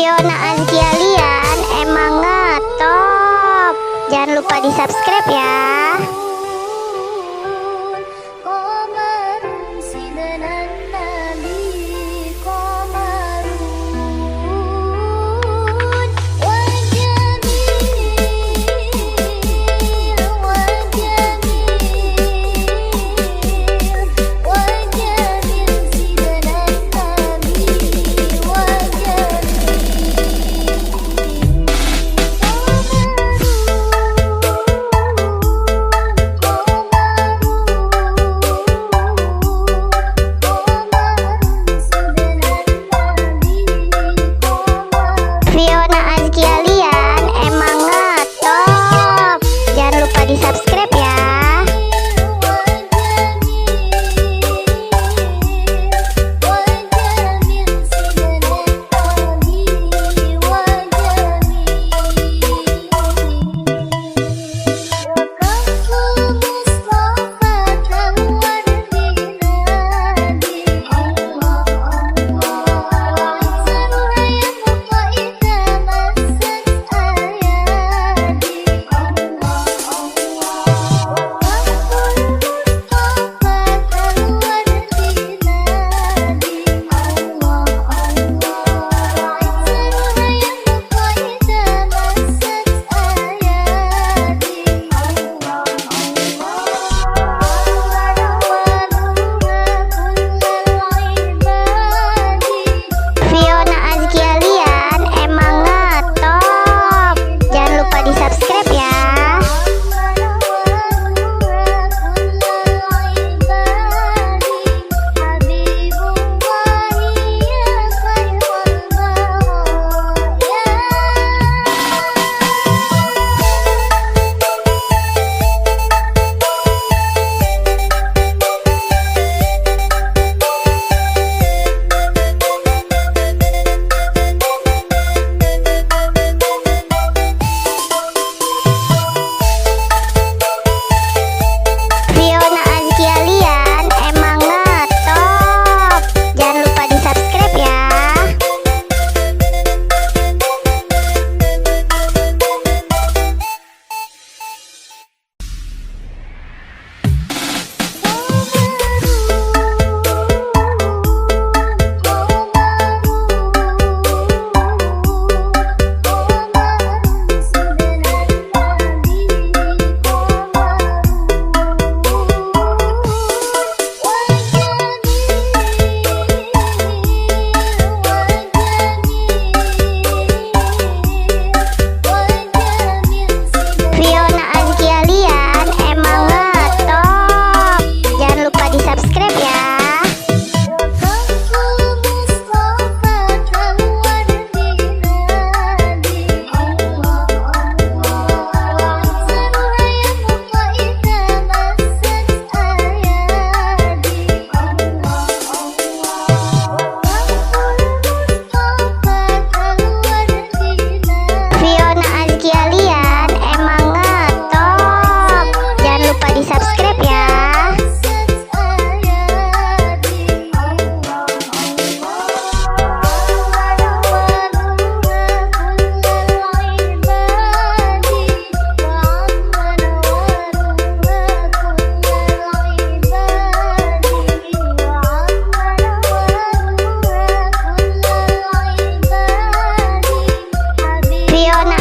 Fiona Azkialian emang ngetop. Jangan lupa di subscribe ya. Fiona Azkialian emang ngetop. Jangan lupa di subscribe ya. Fiona Azkialian emang ngetop. Jangan lupa di subscribe ya. Fiona Azkialian emang ngetop. Jangan lupa di subscribe ya. Fiona Azkialian emang ngetop. Jangan lupa di subscribe ya. Fiona Azkialian emang ngetop. Jangan lupa di subscribe ya. Fiona